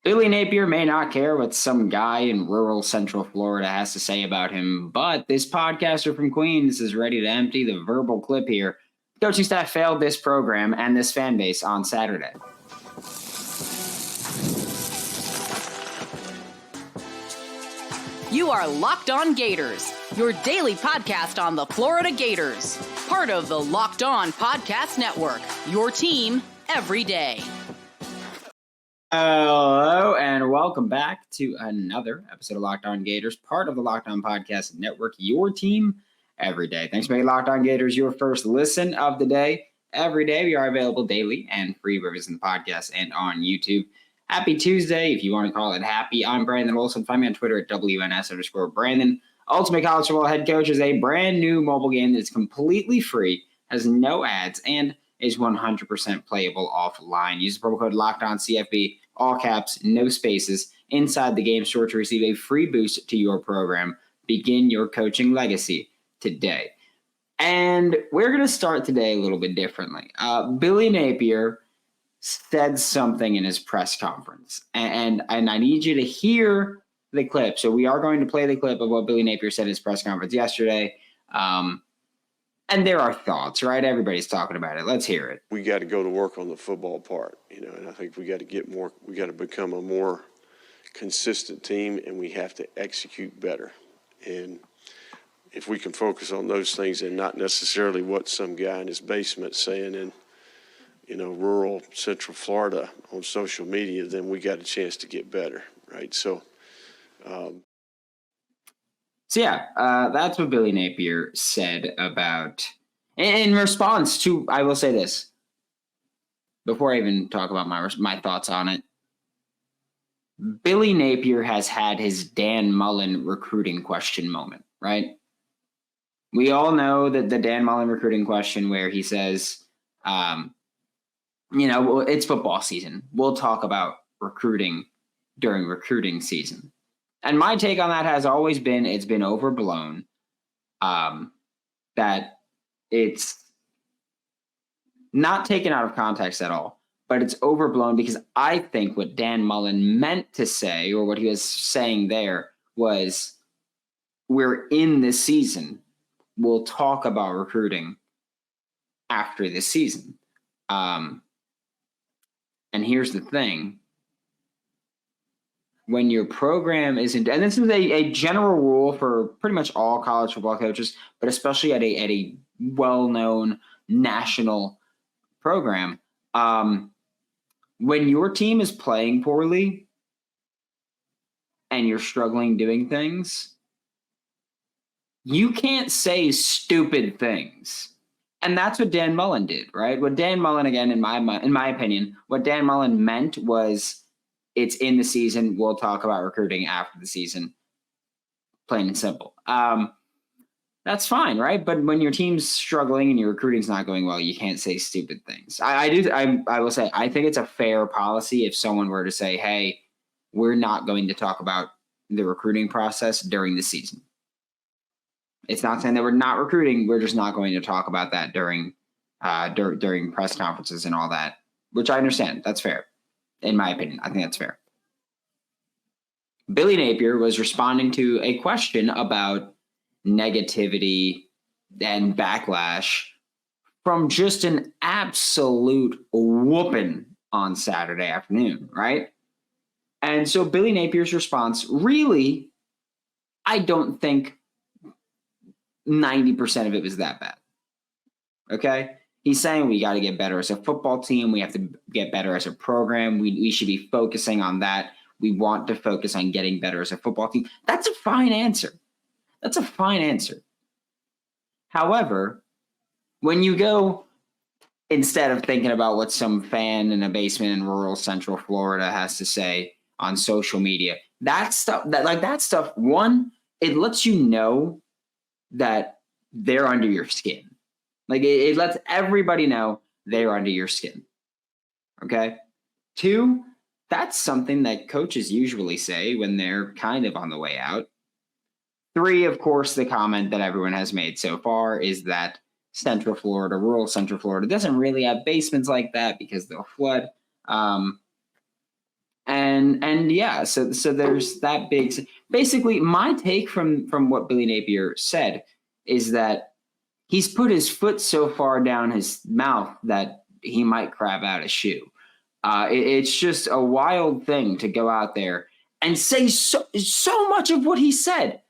Billy Napier may not care what some guy in rural Central Florida has to say about him, but this podcaster from Queens is ready to empty the verbal clip here. The coaching staff failed this program and this fan base on Saturday. You are Locked On Gators, your daily podcast on the Florida Gators. Part of the Locked On Podcast Network, your team every day. Hello, and welcome back to another episode of Locked On Gators, part of the Locked On Podcast Network, your team every day. Thanks for making Locked On Gators your first listen of the day. Every day, we are available daily and free wherever in the podcast and on YouTube. Happy Tuesday, if you want to call it happy. I'm Brandon Olsen. Find me on Twitter at WNS_Brandon. Ultimate College Football Head Coach is a brand new mobile game that is completely free, has no ads, and is 100% playable offline. Use the promo code LOCKEDONCFB, all caps, no spaces, inside the game store to receive a free boost to your program. Begin your coaching legacy today. And we're going to start today a little bit differently. Billy Napier said something in his press conference, and I need you to hear the clip. So we are going to play the clip of what Billy Napier said in his press conference yesterday. And there are thoughts, right? Everybody's talking about it. Let's hear it. We got to go to work on the football part, and I think we got to become a more consistent team, and we have to execute better. And if we can focus on those things and not necessarily what some guy in his basement saying in, rural Central Florida on social media, then we got a chance to get better, right? So that's what Billy Napier said about, in response to, I will say this, before I even talk about my thoughts on it. Billy Napier has had his Dan Mullen recruiting question moment, right? We all know that the Dan Mullen recruiting question where he says, it's football season. We'll talk about recruiting during recruiting season. And my take on that has always been it's been overblown, that it's not taken out of context at all, but it's overblown because I think what Dan Mullen meant to say, or what he was saying there, was we're in this season. We'll talk about recruiting after this season. And here's the thing. When your program isn't, and this is a general rule for pretty much all college football coaches, but especially at a well-known national program, when your team is playing poorly and you're struggling doing things, you can't say stupid things. And that's what Dan Mullen did, right? What Dan Mullen, again, in my opinion, what Dan Mullen meant was, it's in the season. We'll talk about recruiting after the season. Plain and simple. That's fine, right? But when your team's struggling and your recruiting's not going well, you can't say stupid things. I will say, I think it's a fair policy if someone were to say, hey, we're not going to talk about the recruiting process during the season. It's not saying that we're not recruiting. We're just not going to talk about that during press conferences and all that, which I understand. That's fair. In my opinion, I think that's fair. Billy Napier was responding to a question about negativity and backlash from just an absolute whooping on Saturday afternoon, right? And so Billy Napier's response, really, I don't think 90% of it was that bad. Okay? He's saying we got to get better as a football team. We have to get better as a program. We should be focusing on that. We want to focus on getting better as a football team. That's a fine answer. That's a fine answer. However, when you go, instead of thinking about what some fan in a basement in rural Central Florida has to say on social media, that stuff, one, it lets you know that they're under your skin. Like it lets everybody know they're under your skin. Okay? 2, that's something that coaches usually say when they're kind of on the way out. 3, of course, the comment that everyone has made so far is that Central Florida, rural Central Florida, doesn't really have basements like that because they'll flood. And yeah, so there's that big. Basically, my take from what Billy Napier said is that he's put his foot so far down his mouth that he might crab out a shoe. It's just a wild thing to go out there and say so much of what he said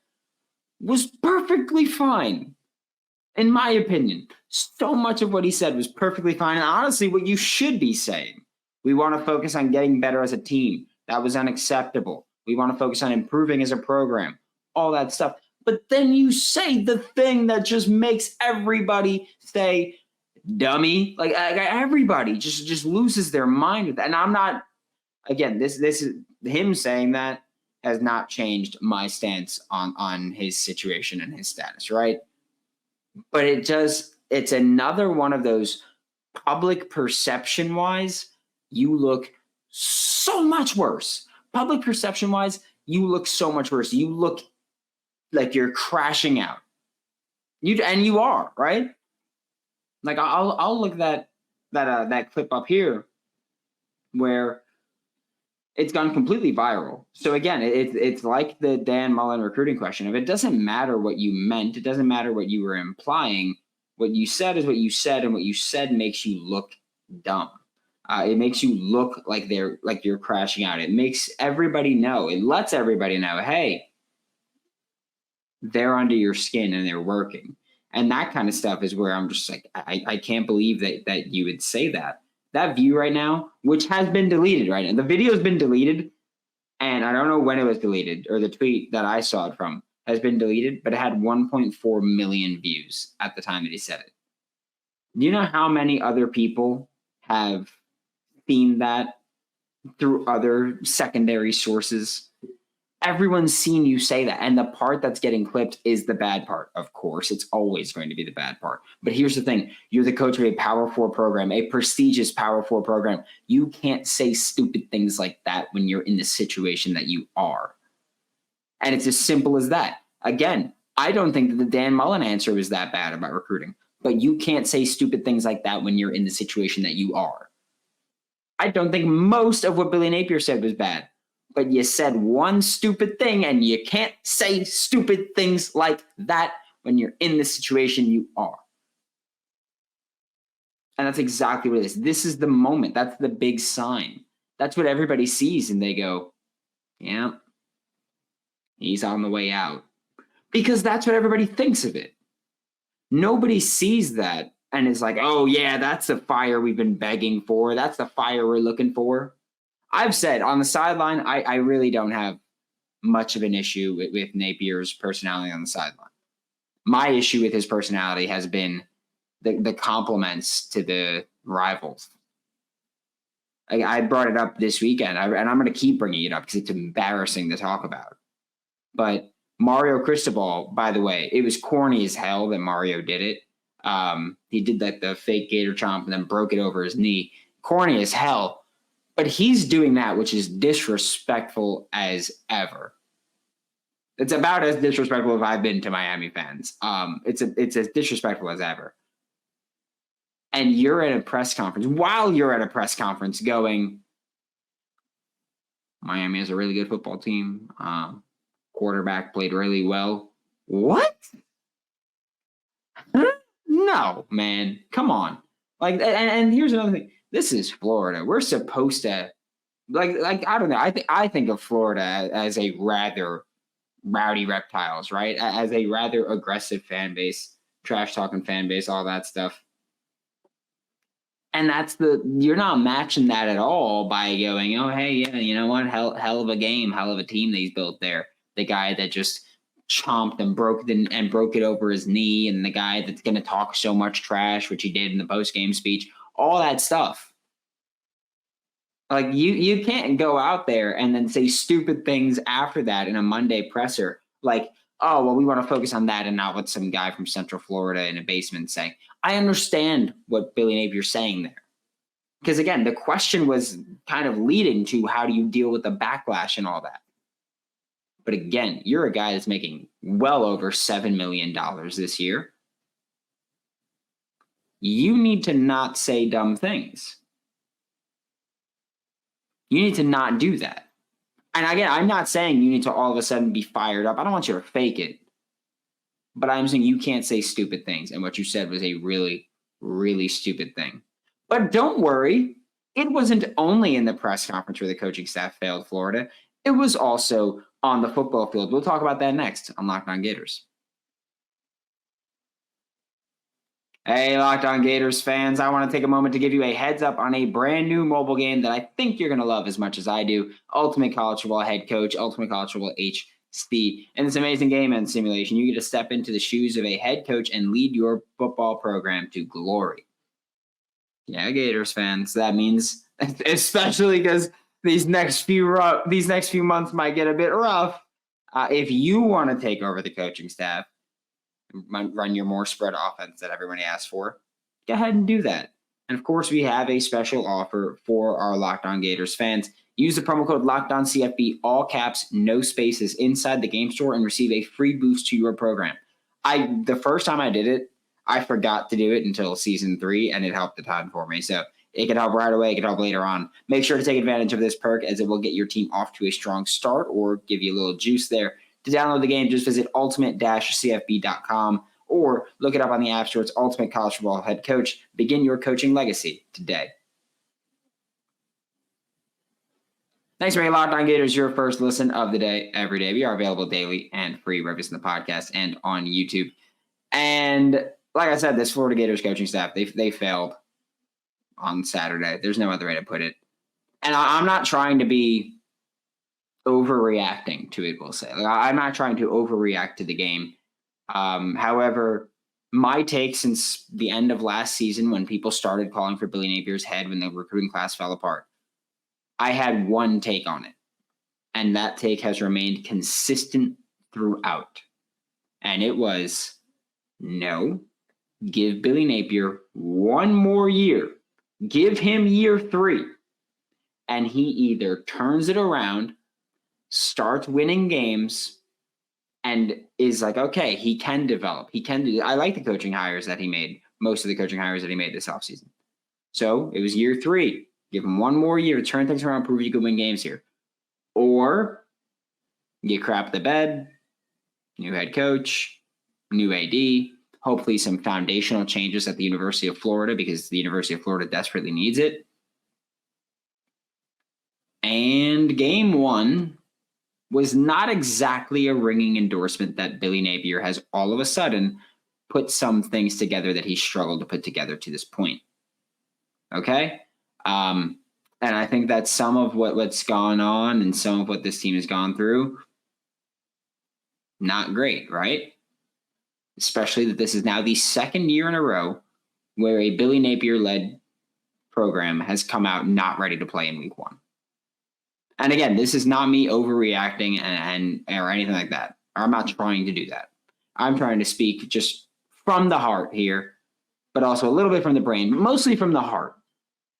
was perfectly fine. In my opinion, so much of what he said was perfectly fine. And honestly, what you should be saying. We want to focus on getting better as a team. That was unacceptable. We want to focus on improving as a program. All that stuff. But then you say the thing that just makes everybody say, dummy. Like everybody just loses their mind with that. And I'm not, again, this is him saying that has not changed my stance on his situation and his status, right? But it's another one of those public perception wise, you look so much worse. Public perception wise, you look so much worse. You look like you're crashing out. You are, right? Like I'll look at that clip up here where it's gone completely viral. So again, it's like the Dan Mullen recruiting question. If it doesn't matter what you meant, it doesn't matter what you were implying. What you said is what you said, and what you said makes you look dumb. It makes you look like you're crashing out. It makes everybody know. It lets everybody know, hey, they're under your skin and they're working. And that kind of stuff is where I'm just like, I can't believe that you would say that. That view right now, which has been deleted right now. The video has been deleted, and I don't know when it was deleted, or the tweet that I saw it from has been deleted, but it had 1.4 million views at the time that he said it. Do you know how many other people have seen that through other secondary sources? Everyone's seen you say that. And the part that's getting clipped is the bad part. Of course, it's always going to be the bad part. But here's the thing. You're the coach of a Power 4 program, a prestigious Power 4 program. You can't say stupid things like that when you're in the situation that you are. And it's as simple as that. Again, I don't think that the Dan Mullen answer was that bad about recruiting. But you can't say stupid things like that when you're in the situation that you are. I don't think most of what Billy Napier said was bad. But you said one stupid thing, and you can't say stupid things like that when you're in the situation you are. And that's exactly what it is. This is the moment. That's the big sign. That's what everybody sees, and they go, yeah, he's on the way out. Because that's what everybody thinks of it. Nobody sees that and is like, oh, yeah, that's the fire we've been begging for. That's the fire we're looking for. I've said on the sideline, I really don't have much of an issue with Napier's personality on the sideline. My issue with his personality has been the compliments to the rivals. I brought it up this weekend, and I'm going to keep bringing it up because it's embarrassing to talk about. But Mario Cristobal, by the way, it was corny as hell that Mario did it. He did like the fake gator chomp and then broke it over his knee. Corny as hell. But he's doing that, which is disrespectful as ever. It's about as disrespectful as I've been to Miami fans. It's as disrespectful as ever. And you're at a press conference, while you're at a press conference going, Miami has a really good football team. Quarterback played really well. What? Huh? No, man. Come on. Like, and here's another thing. This is Florida. We're supposed to, like I don't know. I think of Florida as a rather rowdy reptiles, right? As a rather aggressive fan base, trash talking fan base, all that stuff. And you're not matching that at all by going, oh, hey, yeah, you know what? Hell of a game, hell of a team that he's built there. The guy that just chomped and broke it over his knee, and the guy that's going to talk so much trash, which he did in the post-game speech, all that stuff. Like you can't go out there and then say stupid things after that in a Monday presser. Like, oh, well, we want to focus on that and not what some guy from Central Florida in a basement saying. I understand what Billy Napier's saying there. Because, again, the question was kind of leading to how do you deal with the backlash and all that. But, again, you're a guy that's making well over $7 million this year. You need to not say dumb things. You need to not do that. And again, I'm not saying you need to all of a sudden be fired up. I don't want you to fake it. But I'm saying you can't say stupid things. And what you said was a really, really stupid thing. But don't worry. It wasn't only in the press conference where the coaching staff failed Florida. It was also on the football field. We'll talk about that next on Locked On Gators. Hey, Locked On Gators fans. I want to take a moment to give you a heads up on a brand new mobile game that I think you're going to love as much as I do. Ultimate College Football Head Coach, Ultimate College Football HC. In this amazing game and simulation, you get to step into the shoes of a head coach and lead your football program to glory. Yeah, Gators fans. That means, especially because these next few months might get a bit rough. If you want to take over the coaching staff, run your more spread offense that everybody asks for, go ahead and do that. And of course, we have a special offer for our Locked On Gators fans. Use the promo code LOCKEDONCFB, all caps, no spaces, inside the game store and receive a free boost to your program. The first time I did it, I forgot to do it until season 3, and it helped a ton for me. So it could help right away. It could help later on. Make sure to take advantage of this perk, as it will get your team off to a strong start or give you a little juice there. To download the game, just visit ultimate-cfb.com or look it up on the App Store. It's Ultimate College Football Head Coach. Begin your coaching legacy today. Thanks for making Locked On Gators your first listen of the day every day. We are available daily and free wherever you listen to the podcast and on YouTube. And like I said, this Florida Gators coaching staff, they failed on Saturday. There's no other way to put it. And I'm not trying to be overreacting to it, we'll say. I'm not trying to overreact to the game. However, my take since the end of last season, when people started calling for Billy Napier's head when the recruiting class fell apart, I had one take on it. And that take has remained consistent throughout. And it was, no, give Billy Napier one more year. Give him year 3. And he either turns it around, starts winning games, and is like, okay, he can develop. He can do. I like the coaching hires that he made, most of the coaching hires that he made this offseason. So it was year 3. Give him one more year to turn things around, prove you can win games here. Or you crap the bed, new head coach, new AD, hopefully some foundational changes at the University of Florida, because the University of Florida desperately needs it. And game 1 was not exactly a ringing endorsement that Billy Napier has all of a sudden put some things together that he struggled to put together to this point. Okay? And I think that some of what's gone on and some of what this team has gone through, not great, right? Especially that this is now the second year in a row where a Billy Napier-led program has come out not ready to play in week 1. And again, this is not me overreacting or anything like that. I'm not trying to do that. I'm trying to speak just from the heart here, but also a little bit from the brain, but mostly from the heart,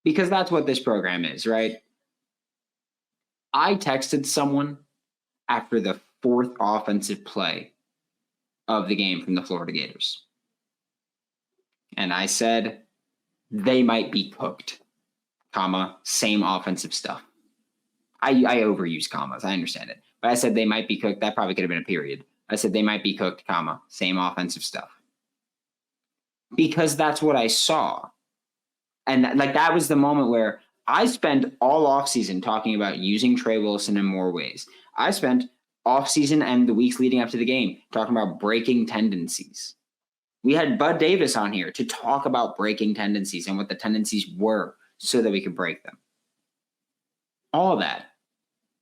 because that's what this program is, right? I texted someone after the 4th offensive play of the game from the Florida Gators. And I said, they might be cooked, comma, same offensive stuff. I overuse commas. I understand it. But I said they might be cooked. That probably could have been a period. I said they might be cooked, comma, same offensive stuff. Because that's what I saw. And that was the moment where I spent all offseason talking about using Trey Wilson in more ways. I spent offseason and the weeks leading up to the game talking about breaking tendencies. We had Bud Davis on here to talk about breaking tendencies and what the tendencies were so that we could break them. All that.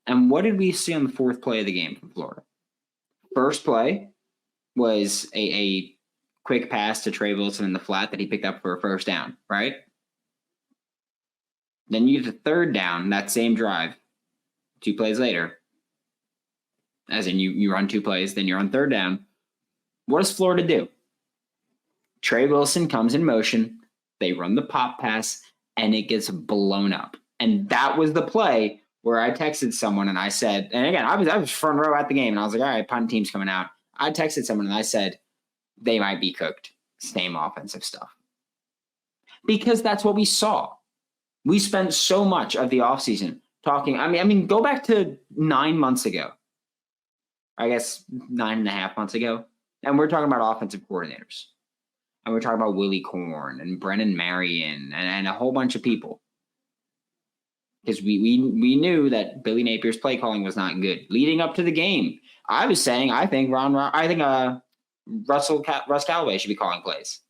And what did we see on the 4th play of the game from Florida? First play was a quick pass to Trey Wilson in the flat that he picked up for a first down, right? Then you get the 3rd down, that same drive, 2 plays later. As in you run 2 plays, then you're on 3rd down. What does Florida do? Trey Wilson comes in motion, they run the pop pass, and it gets blown up. And that was the play where I texted someone and I said, and again, I was front row at the game and I was like, all right, punt team's coming out. I texted someone and I said, they might be cooked. Same offensive stuff. Because that's what we saw. We spent so much of the offseason talking. I mean, go back to 9 months ago. I guess 9.5 months ago. And we're talking about offensive coordinators. And we're talking about Willie Korn and Brennan Marion and a whole bunch of people. Because we knew that Billy Napier's play calling was not good. Leading up to the game, I was saying I think Russ Callaway should be calling plays.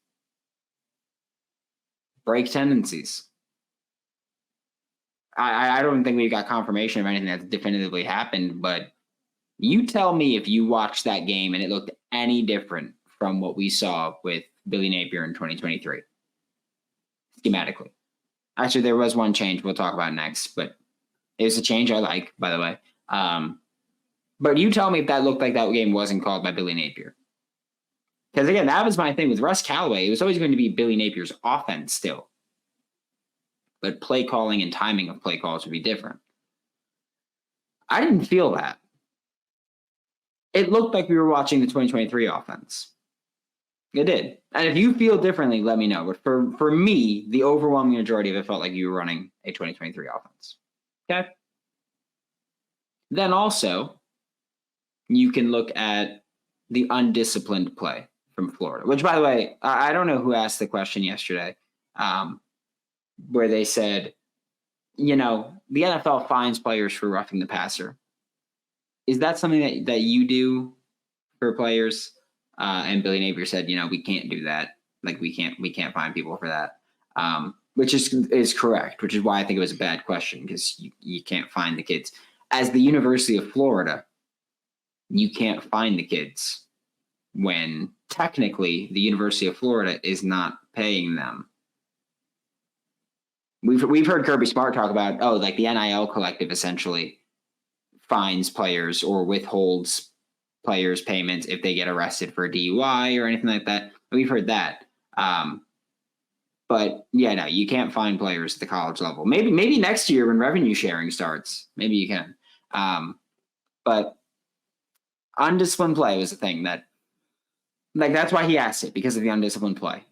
Break tendencies. I don't think we've got confirmation of anything that's definitively happened, but you tell me if you watched that game and it looked any different from what we saw with Billy Napier in 2023, schematically. Actually, there was one change we'll talk about next, but it was a change I like, by the way. But you tell me if that looked like that game wasn't called by Billy Napier. Because, again, that was my thing with Russ Callaway. It was always going to be Billy Napier's offense still. But play calling and timing of play calls would be different. I didn't feel that. It looked like we were watching the 2023 offense. It did. And if you feel differently, let me know. But for me, the overwhelming majority of it felt like you were running a 2023 offense. Okay? Then also, you can look at the undisciplined play from Florida, which, by the way, I don't know who asked the question yesterday, where they said, the NFL fines players for roughing the passer. Is that something that you do for players? And Billy Napier said, we can't do that. Like we can't fine people for that. Which is correct, which is why I think it was a bad question, because you can't fine the kids. As the University of Florida, you can't fine the kids when technically the University of Florida is not paying them. We've heard Kirby Smart talk about, like the NIL collective essentially fines players or withholds players' payments if they get arrested for a DUI or anything like that. We've heard that. But yeah, no, you can't fine players at the college level. Maybe next year when revenue sharing starts, maybe you can. But undisciplined play was the thing that's why he asked it, because of the undisciplined play.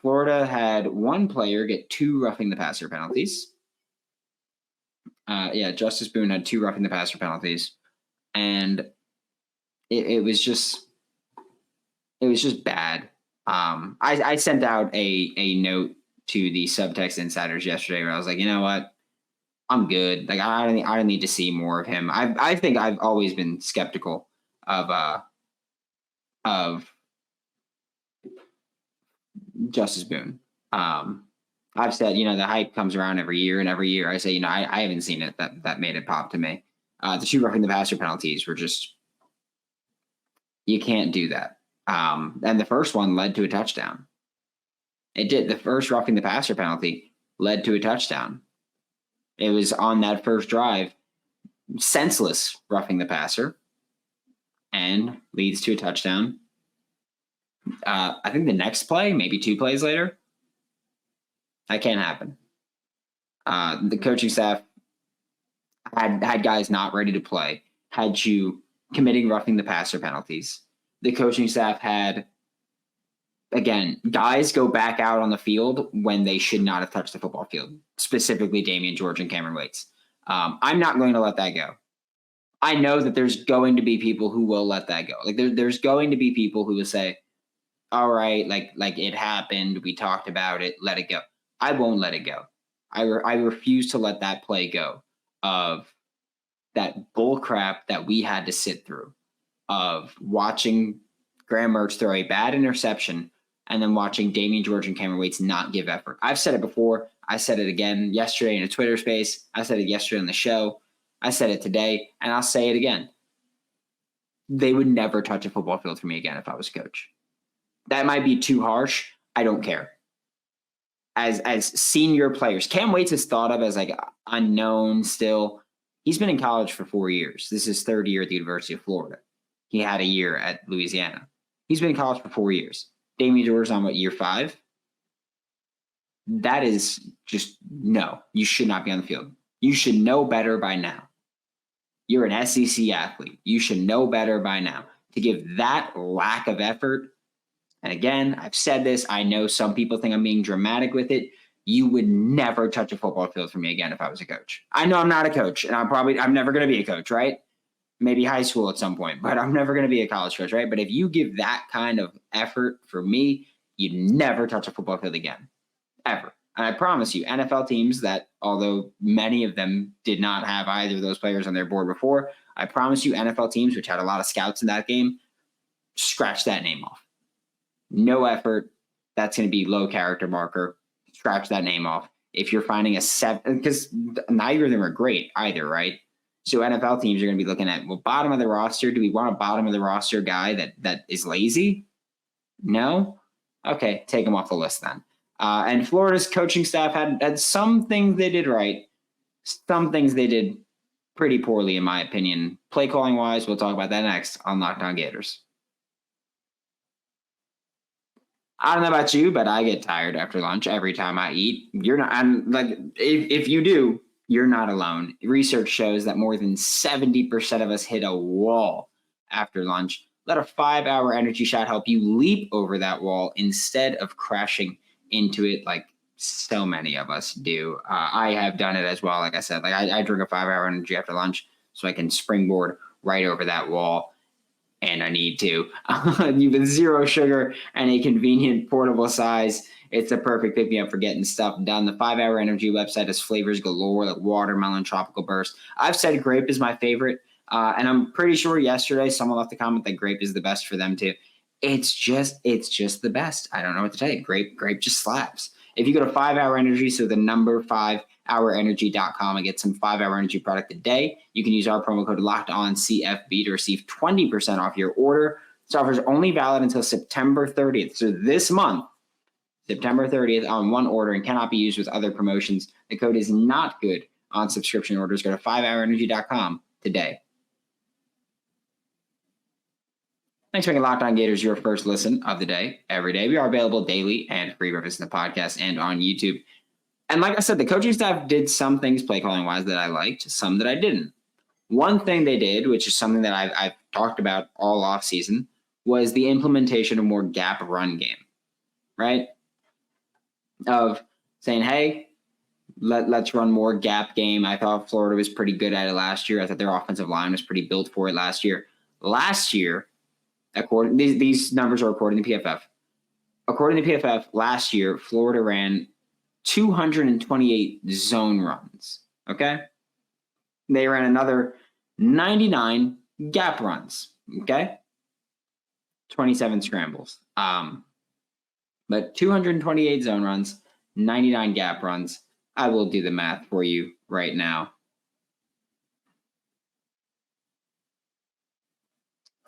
Florida had one player get 2 roughing the passer penalties. Justice Boone had 2 roughing the passer penalties, and it was just bad. I sent out a note to the Subtext Insiders yesterday where I was like, you know what, I'm good. Like I don't need to see more of him. I think I've always been skeptical of Justice Boone. I've said, the hype comes around every year, and every year I say, I haven't seen it that made it pop to me. The 2 roughing the passer penalties were just, you can't do that. And the first one led to a touchdown. It did. The first roughing the passer penalty led to a touchdown. It was on that first drive, senseless roughing the passer, and leads to a touchdown. I think the next play, maybe 2 plays later, that can't happen. The coaching staff had guys not ready to play, had you committing roughing the passer penalties. The coaching staff had, again, guys go back out on the field when they should not have touched the football field, specifically Damian George and Cameron Waits. I'm not going to let that go. I know that there's going to be people who will let that go. Like there's going to be people who will say, all right, like it happened, we talked about it, let it go. I won't let it go. I refuse to let that play go of that bull crap that we had to sit through, of watching Graham Mertz throw a bad interception and then watching Damian George and Cameron Waits not give effort. I've said it before. I said it again yesterday in a Twitter space. I said it yesterday on the show. I said it today, and I'll say it again. They would never touch a football field for me again if I was a coach. That might be too harsh. I don't care. As senior players, Cam Waits is thought of as like unknown still. He's been in college for 4 years. This is his 3rd year at the University of Florida. He had a year at Louisiana. He's been in college for 4 years. Damian George on year 5? That is just, no, you should not be on the field. You should know better by now. You're an SEC athlete. You should know better by now. To give that lack of effort, and again, I've said this, I know some people think I'm being dramatic with it. you would never touch a football field for me again if I was a coach. I know I'm not a coach, and I'm never going to be a coach, right? Maybe high school at some point, but I'm never going to be a college coach, right? But if you give that kind of effort for me, you'd never touch a football field again, ever. And I promise you, NFL teams that, although many of them did not have either of those players on their board before, I promise you NFL teams, which had a lot of scouts in that game, scratch that name off. No effort. That's going to be low character marker. Scratch that name off. If you're finding a 7, because neither of them are great either, right? So NFL teams are going to be looking at, well, bottom of the roster. Do we want a bottom of the roster guy that is lazy? No? Okay, take him off the list then. And Florida's coaching staff had some things they did right. Some things they did pretty poorly, in my opinion. Play calling wise, we'll talk about that next on Locked On Gators. I don't know about you, but I get tired after lunch every time I eat. If you do, you're not alone. Research shows that more than 70% of us hit a wall after lunch. Let a 5-hour energy shot help you leap over that wall instead of crashing into it like so many of us do. I have done it as well. Like I said, I drink a 5-hour energy after lunch so I can springboard right over that wall. And I need to. With zero sugar and a convenient portable size, it's a perfect pick-me-up for getting stuff done. The 5-Hour Energy website has flavors galore like watermelon, tropical burst. I've said grape is my favorite, and I'm pretty sure yesterday someone left a comment that grape is the best for them too. It's just the best. I don't know what to tell you. Grape just slaps. If you go to 5-Hour Energy, so the number 5hourenergy.com, and get some 5-Hour Energy product a day, you can use our promo code LOCKEDONCFB to receive 20% off your order. This offer is only valid until September 30th. So this month, September 30th, on one order and cannot be used with other promotions. The code is not good on subscription orders. Go to 5hourenergy.com today. Thanks for making Locked On Gators your first listen of the day every day. We are available daily and free breakfast in the podcast and on YouTube. And like I said, the coaching staff did some things play calling wise that I liked, some that I didn't. One thing they did, which is something that I've talked about all offseason, was the implementation of more gap run game, right? Of saying, hey, let's run more gap game. I thought Florida was pretty good at it last year. I thought their offensive line was pretty built for it last year. Last year, these numbers are according to PFF. According to PFF, last year, Florida ran 228 zone runs, okay? They ran another 99 gap runs, okay? 27 scrambles. But 228 zone runs, 99 gap runs. I will do the math for you right now.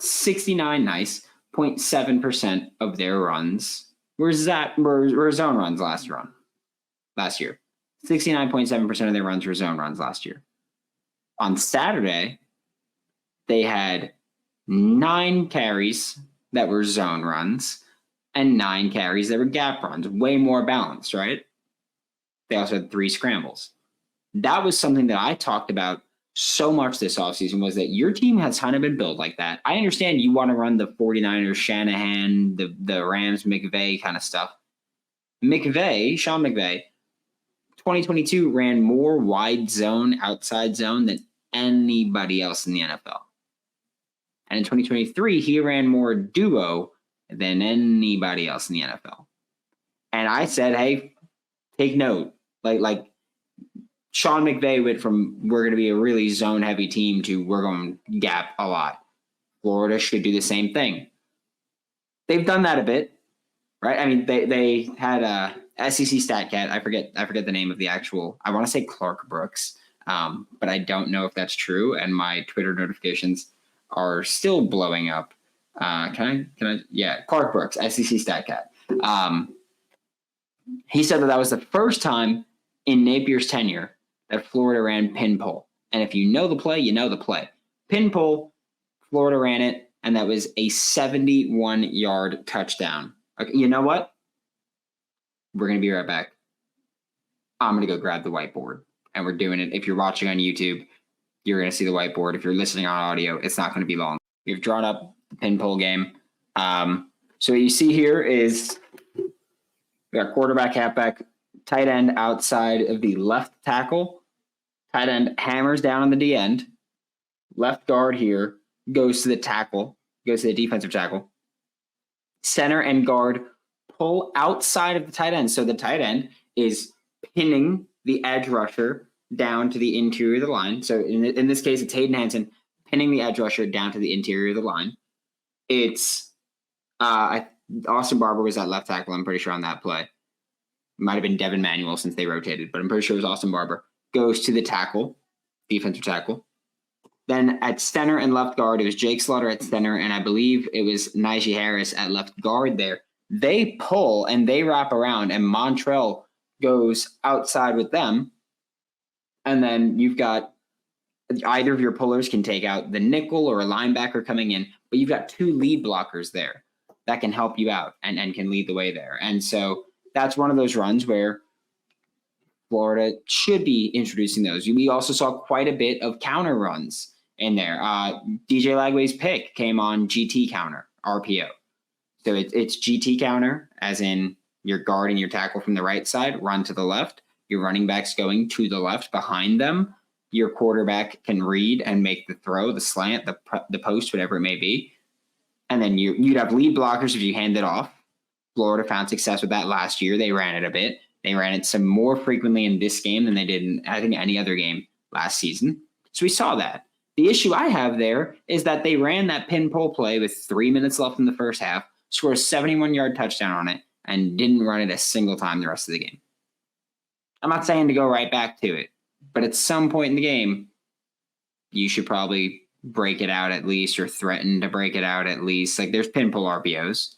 0.7% of their runs were zone runs last year. 69.7% of their runs were zone runs last year. On Saturday, they had 9 carries that were zone runs and 9 carries that were gap runs. Way more balanced, right? They also had 3 scrambles. That was something that I talked about so much this offseason, was that your team has kind of been built like that. I understand you want to run the 49ers, Shanahan, the Rams, McVay kind of stuff. Sean McVay, 2022 ran more wide zone, outside zone than anybody else in the NFL. And in 2023, he ran more duo than anybody else in the NFL. And I said, hey, take note. Like Sean McVay went from we're going to be a really zone-heavy team to we're going to gap a lot. Florida should do the same thing. They've done that a bit, right? I mean, they had a SEC StatCat. I forget the name of the actual. I want to say Clark Brooks, but I don't know if that's true. And my Twitter notifications are still blowing up. Can I? Yeah, Clark Brooks, SEC StatCat. He said that was the first time in Napier's tenure that Florida ran pin pull. And if you know the play, you know the play. Pin pull, Florida ran it, and that was a 71-yard touchdown. Okay, you know what? We're going to be right back. I'm going to go grab the whiteboard, and we're doing it. If you're watching on YouTube, you're going to see the whiteboard. If you're listening on audio, it's not going to be long. We've drawn up the pin pull game. So what you see here is we got quarterback, halfback, Tight end outside of the left tackle. Tight end hammers down on the D end. Left guard here goes to the tackle, goes to the defensive tackle. Center and guard pull outside of the tight end. So the tight end is pinning the edge rusher down to the interior of the line. So in this case, it's Hayden Hansen pinning the edge rusher down to the interior of the line. It's Austin Barber was that left tackle, I'm pretty sure, on that play. Might have been Devin Manuel since they rotated, but I'm pretty sure it was Austin Barber. Goes to the tackle, defensive tackle. Then at center and left guard, it was Jake Slaughter at center, and I believe it was Najee Harris at left guard there. They pull and they wrap around, and Montrell goes outside with them. And then you've got either of your pullers can take out the nickel or a linebacker coming in, but you've got two lead blockers there that can help you out and can lead the way there. And so that's one of those runs where Florida should be introducing those. We also saw quite a bit of counter runs in there. DJ Lagway's pick came on GT counter, RPO. So it's GT counter, as in you're guarding your tackle from the right side, run to the left. Your running back's going to the left behind them. Your quarterback can read and make the throw, the slant, the post, whatever it may be. And then you'd have lead blockers if you hand it off. Florida found success with that last year. They ran it a bit. They ran it some more frequently in this game than they did in, I think, any other game last season. So we saw that. The issue I have there is that they ran that pin pull play with 3 minutes left in the first half, scored a 71-yard touchdown on it, and didn't run it a single time the rest of the game. I'm not saying to go right back to it, but at some point in the game, you should probably break it out at least, or threaten to break it out at least. Like, there's pin pull RPOs.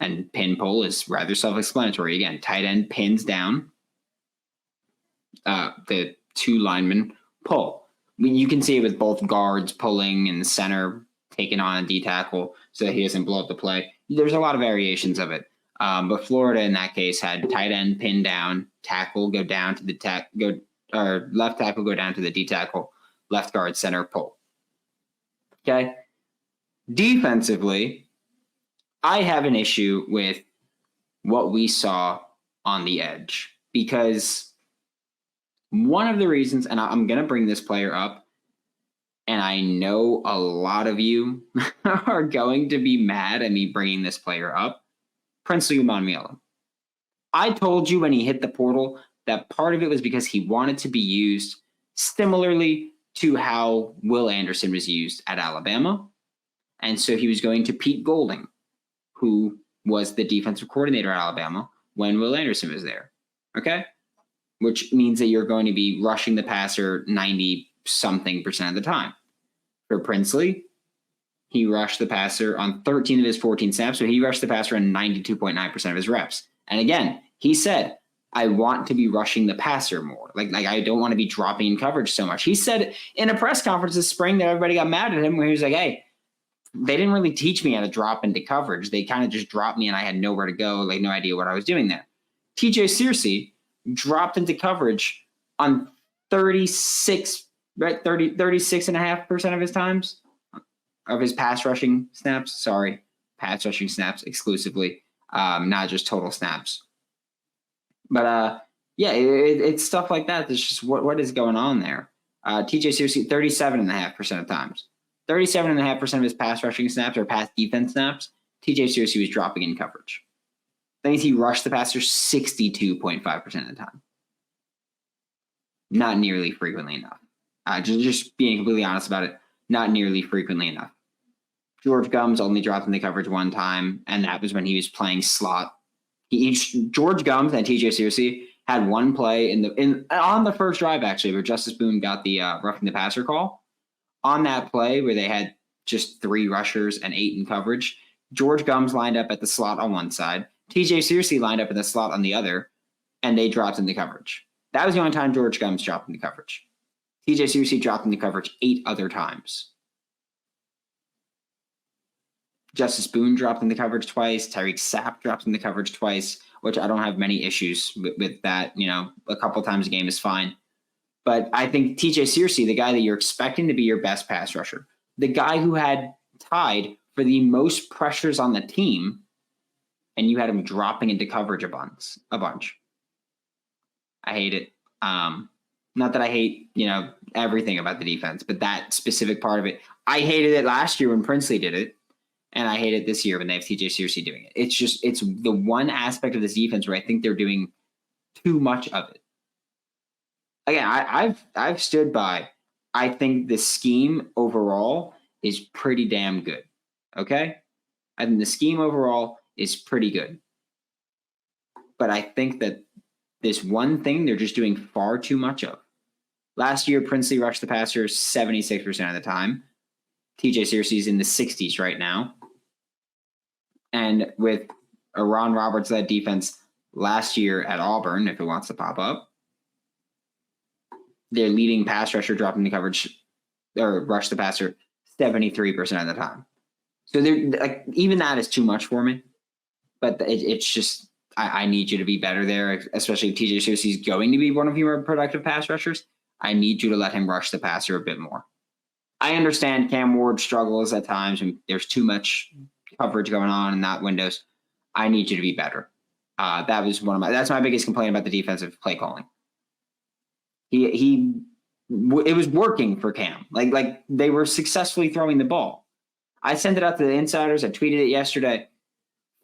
And pin pull is rather self-explanatory. Again, tight end pins down. The two linemen pull. I mean, you can see it with both guards pulling and the center taking on a D tackle so that he doesn't blow up the play. There's a lot of variations of it. But Florida in that case had tight end pin down, tackle go down to the left tackle go down to the D tackle, left guard center pull. Okay. Defensively, I have an issue with what we saw on the edge, because one of the reasons, and I'm going to bring this player up, and I know a lot of you are going to be mad at me bringing this player up, Princely Umanmiele. I told you when he hit the portal that part of it was because he wanted to be used similarly to how Will Anderson was used at Alabama. And so he was going to Pete Golding, who was the defensive coordinator at Alabama when Will Anderson was there. Okay? Which means that you're going to be rushing the passer 90-something% of the time. For Princely, he rushed the passer on 13 of his 14 snaps, so he rushed the passer on 92.9% of his reps. And again, he said, I want to be rushing the passer more. Like I don't want to be dropping in coverage so much. He said in a press conference this spring that everybody got mad at him, where he was like, hey, they didn't really teach me how to drop into coverage. They kind of just dropped me and I had nowhere to go, like no idea what I was doing there. TJ Searcy dropped into coverage on 36.5% of his times of his pass rushing snaps. Sorry, pass rushing snaps exclusively, not just total snaps. But yeah, it's stuff like that. That's just what is going on there. TJ Searcy, 37.5% of times. 37.5% of his pass rushing snaps or pass defense snaps, TJ Searcy was dropping in coverage. That means he rushed the passer 62.5% of the time. Not nearly frequently enough. Just being completely honest about it, not nearly frequently enough. George Gums only dropped into coverage one time, and that was when he was playing slot. George Gums and TJ Searcy had one play on the first drive, actually, where Justice Boone got the roughing the passer call. On that play where they had just 3 rushers and 8 in coverage, George Gums lined up at the slot on one side, TJ Searcy lined up in the slot on the other, and they dropped into coverage. That was the only time George Gums dropped into coverage. TJ Searcy dropped into coverage 8 other times. Justice Boone dropped into coverage twice. Tyreek Sapp dropped into coverage twice, which I don't have many issues with that. You know, a couple times a game is fine. But I think TJ Searcy, the guy that you're expecting to be your best pass rusher, the guy who had tied for the most pressures on the team, and you had him dropping into coverage a bunch. I hate it. Not that I hate, everything about the defense, but that specific part of it. I hated it last year when Princely did it, and I hate it this year when they have TJ Searcy doing it. It's the one aspect of this defense where I think they're doing too much of it. Again, I've stood by. I think the scheme overall is pretty damn good. Okay? I think the scheme overall is pretty good. But I think that this one thing they're just doing far too much of. Last year, Princely rushed the passer 76% of the time. TJ Searcy's in the 60s right now. And with a Ron Roberts-led defense last year at Auburn, if it wants to pop up, their leading pass rusher dropped into coverage or rushed the passer 73% of the time. So they're even that is too much for me. But it's just I need you to be better there, especially if TJ Searcy is going to be one of your productive pass rushers. I need you to let him rush the passer a bit more. I understand Cam Ward struggles at times and there's too much coverage going on in that windows. I need you to be better. That's my biggest complaint about the defensive play calling. It was working for Cam. Like they were successfully throwing the ball. I sent it out to the insiders. I tweeted it yesterday.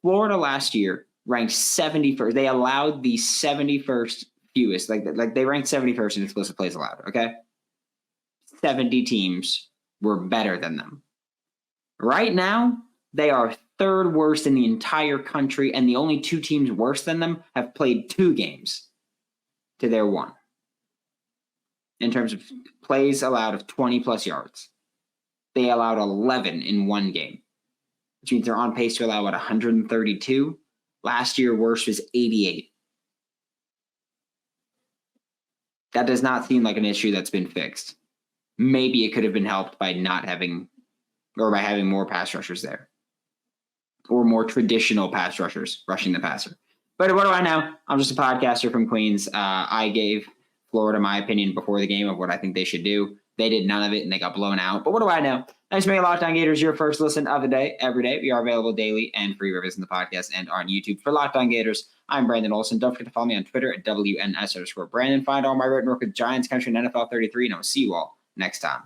Florida last year ranked 71st. They allowed the 71st fewest. Like they ranked 71st in explosive plays allowed. Okay, 70 teams were better than them. Right now, they are third worst in the entire country, and the only two teams worse than them have played 2 games to their 1 in terms of plays allowed of 20-plus yards. They allowed 11 in 1 game, which means they're on pace to allow 132. Last year, worst was 88. That does not seem like an issue that's been fixed. Maybe it could have been helped by having more pass rushers there, or more traditional pass rushers rushing the passer. But what do I know? I'm just a podcaster from Queens. I gave Florida my opinion before the game of what I think they should do. They did none of it, and they got blown out. But what do I know? Thanks for making Locked On Gators your first listen of the day, every day. We are available daily and free wherever in the podcast and on YouTube. For Locked On Gators, I'm Brandon Olsen. Don't forget to follow me on Twitter at WNS_Brandon. Find all my written work with Giants Country and NFL 33, and I will see you all next time.